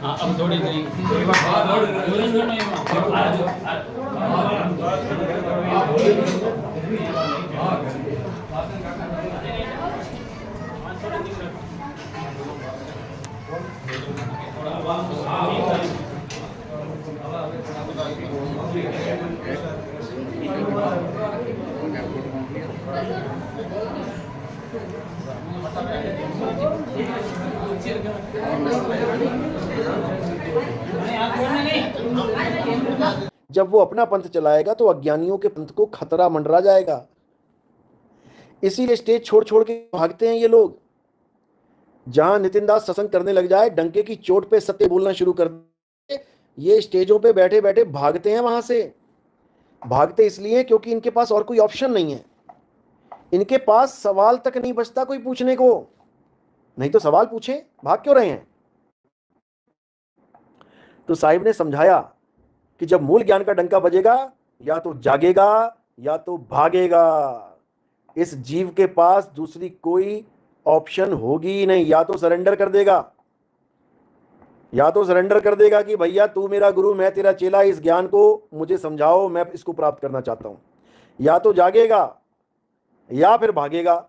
हाँ अब थोड़ी जब वो अपना पंथ चलाएगा तो अज्ञानियों के पंथ को खतरा मंडरा जाएगा। इसीलिए स्टेज छोड़ छोड़ के भागते हैं ये लोग। जहां नितिन दास सत्संग करने लग जाए, डंके की चोट पे सत्य बोलना शुरू कर दे, ये स्टेजों पे बैठे बैठे भागते हैं वहां से। भागते इसलिए क्योंकि इनके पास और कोई ऑप्शन नहीं है। इनके पास सवाल तक नहीं बचता कोई पूछने को। नहीं तो सवाल पूछे, भाग क्यों रहे हैं? तो साहिब ने समझाया कि जब मूल ज्ञान का डंका बजेगा, या तो जागेगा या तो भागेगा। इस जीव के पास दूसरी कोई ऑप्शन होगी ही नहीं। या तो सरेंडर कर देगा, या तो सरेंडर कर देगा कि भैया तू मेरा गुरु, मैं तेरा चेला, इस ज्ञान को मुझे समझाओ, मैं इसको प्राप्त करना चाहता हूं। या तो जागेगा या फिर भागेगा।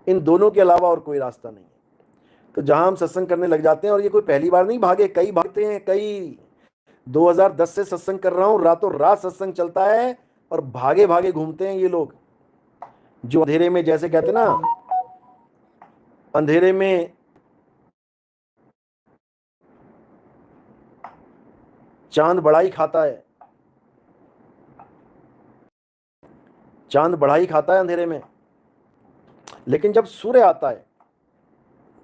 इन दोनों के अलावा और कोई रास्ता नहीं है। तो जहां हम सत्संग करने लग जाते हैं, और ये कोई पहली बार नहीं भागे, कई भागते हैं, कई 2010 से सत्संग कर रहा हूं, रातों रात सत्संग चलता है और भागे भागे घूमते हैं ये लोग। जो अंधेरे में, जैसे कहते ना, अंधेरे में चांद बड़ाई खाता है, चांद बढ़ाई खाता है अंधेरे में, लेकिन जब सूर्य आता है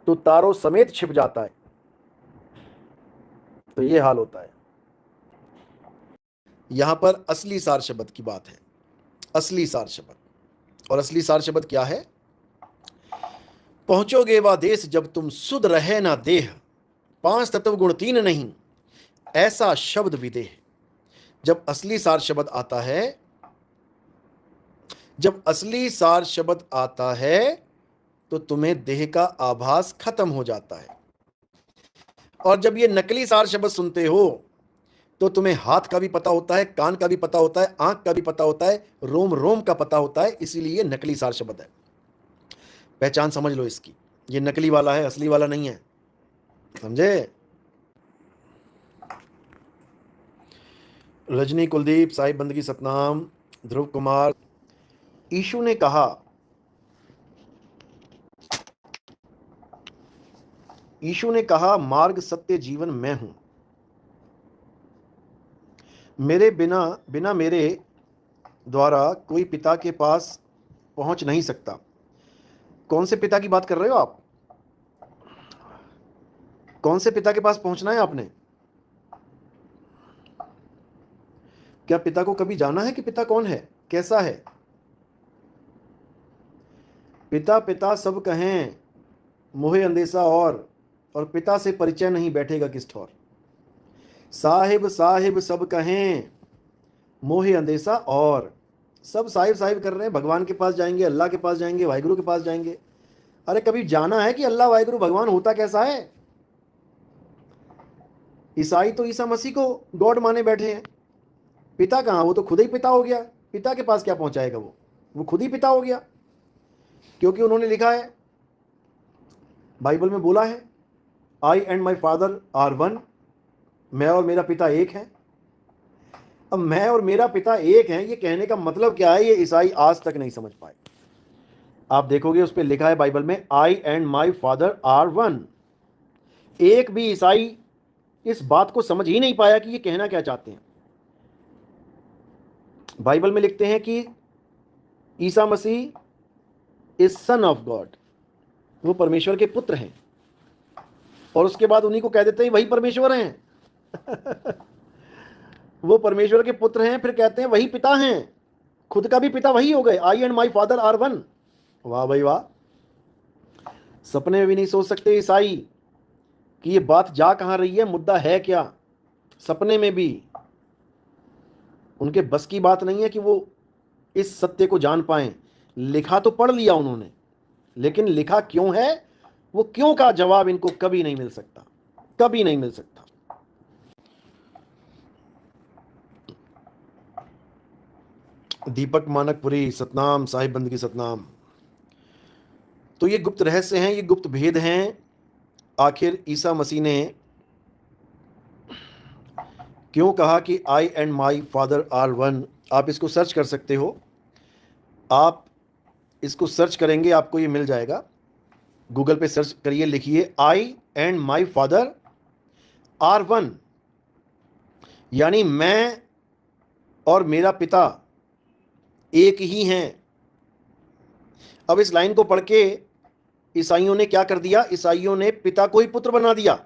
तो तारों समेत छिप जाता है। तो ये हाल होता है। यहां पर असली सार शब्द की बात है, असली सार शब्द। और असली सार शब्द क्या है? पहुंचोगे वह देश जब तुम सुध रहे ना देह, पांच तत्व गुण तीन नहीं, ऐसा शब्द विदेह। जब असली सार शब्द आता है, जब असली सार शब्द आता है तो तुम्हें देह का आभास खत्म हो जाता है। और जब ये नकली सार शब्द सुनते हो तो तुम्हें हाथ का भी पता होता है, कान का भी पता होता है, आंख का भी पता होता है, रोम रोम का पता होता है। इसीलिए नकली सार शब्द है। पहचान समझ लो इसकी, ये नकली वाला है, असली वाला नहीं है। समझे? रजनी कुलदीप, साहिब बंदगी सतनाम, ध्रुव कुमार। ईशु ने कहा, ईशु ने कहा, मार्ग सत्य जीवन मैं हूं। मेरे बिना मेरे द्वारा कोई पिता के पास पहुंच नहीं सकता। कौन से पिता की बात कर रहे हो आप? कौन से पिता के पास पहुंचना है आपने? क्या पिता को कभी जाना है कि पिता कौन है, कैसा है? पिता पिता सब कहें, मोहे अंदेशा और पिता से परिचय नहीं बैठेगा किस ठौर। साहिब साहिब सब कहें, मोहे अंदेशा और। सब साहिब साहिब कर रहे हैं, भगवान के पास जाएंगे, अल्लाह के पास जाएंगे, वाहिगुरु के पास जाएंगे। अरे कभी जाना है कि अल्लाह वाहिगुरु भगवान होता कैसा है? ईसाई तो ईसा मसीह को गॉड माने बैठे हैं। पिता कहाँ? वो तो खुद ही पिता हो गया। पिता के पास क्या पहुंचाएगा वो खुद ही पिता हो गया। क्योंकि उन्होंने लिखा है, बाइबल में बोला है, I and my father are one. मैं और मेरा पिता एक है। अब मैं और मेरा पिता एक है, ये कहने का मतलब क्या है? ये ईसाई आज तक नहीं समझ पाए। आप देखोगे उस पर लिखा है बाइबल में, I and my father are one. एक भी ईसाई इस बात को समझ ही नहीं पाया कि ये कहना क्या चाहते हैं। बाइबल में लिखते हैं कि Isa Masih is son of God, वो परमेश्वर के पुत्र हैं। और उसके बाद उन्हीं को कह देते हैं वही परमेश्वर हैं। वो परमेश्वर के पुत्र हैं, फिर कहते हैं वही पिता हैं। खुद का भी पिता वही हो गए, I and my father are one. वाह भाई वाह। सपने में भी नहीं सोच सकते ईसाई कि ये बात जा कहां रही है, मुद्दा है क्या। सपने में भी उनके बस की बात नहीं है कि वो इस सत्य को जान पाएं। लिखा तो पढ़ लिया उन्होंने, लेकिन लिखा क्यों है, वो क्यों का जवाब इनको कभी नहीं मिल सकता, कभी नहीं मिल सकता। दीपक मानकपुरी, सतनाम साहिब बंदगी सतनाम। तो ये गुप्त रहस्य हैं, ये गुप्त भेद हैं। आखिर ईसा मसीह ने क्यों कहा कि I and my father are one. आप इसको सर्च कर सकते हो, आप इसको सर्च करेंगे आपको ये मिल जाएगा। गूगल पे सर्च करिए, लिखिए I and my father are one, यानी मैं और मेरा पिता एक ही हैं। अब इस लाइन को पढ़ के ईसाइयों ने क्या कर दिया, ईसाइयों ने पिता को ही पुत्र बना दिया।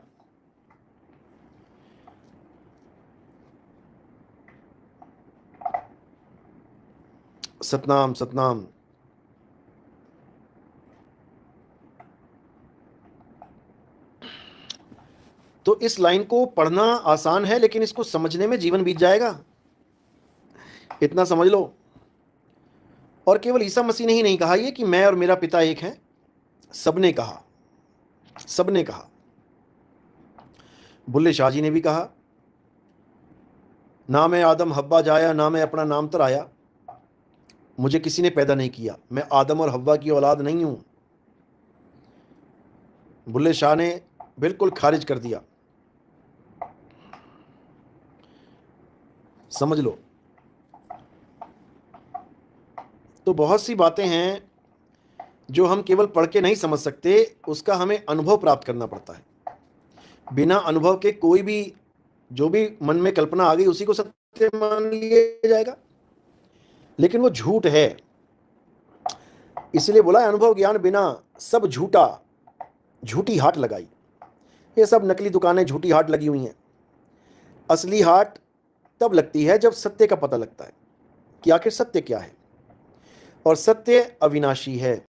सतनाम सतनाम। तो इस लाइन को पढ़ना आसान है, लेकिन इसको समझने में जीवन बीत जाएगा, इतना समझ लो। और केवल ईसा मसीह ने ही नहीं कहा ये कि मैं और मेरा पिता एक हैं, सबने कहा, सबने कहा। बुल्ले शाह जी ने भी कहा, ना मैं आदम हव्वा जाया, ना मैं अपना नाम तराया, मुझे किसी ने पैदा नहीं किया, मैं आदम और हव्वा की औलाद नहीं हूं। बुल्ले शाह ने बिल्कुल खारिज कर दिया, समझ लो। तो बहुत सी बातें हैं जो हम केवल पढ़ के नहीं समझ सकते, उसका हमें अनुभव प्राप्त करना पड़ता है। बिना अनुभव के कोई भी, जो भी मन में कल्पना आ गई उसी को सत्य मान लिया जाएगा, लेकिन वो झूठ है। इसलिए बोला अनुभव ज्ञान बिना सब झूठा, झूठी हाट लगाई। ये सब नकली दुकानें झूठी हाट लगी हुई हैं। असली हाट तब लगती है जब सत्य का पता लगता है कि आखिर सत्य क्या है, और सत्य अविनाशी है।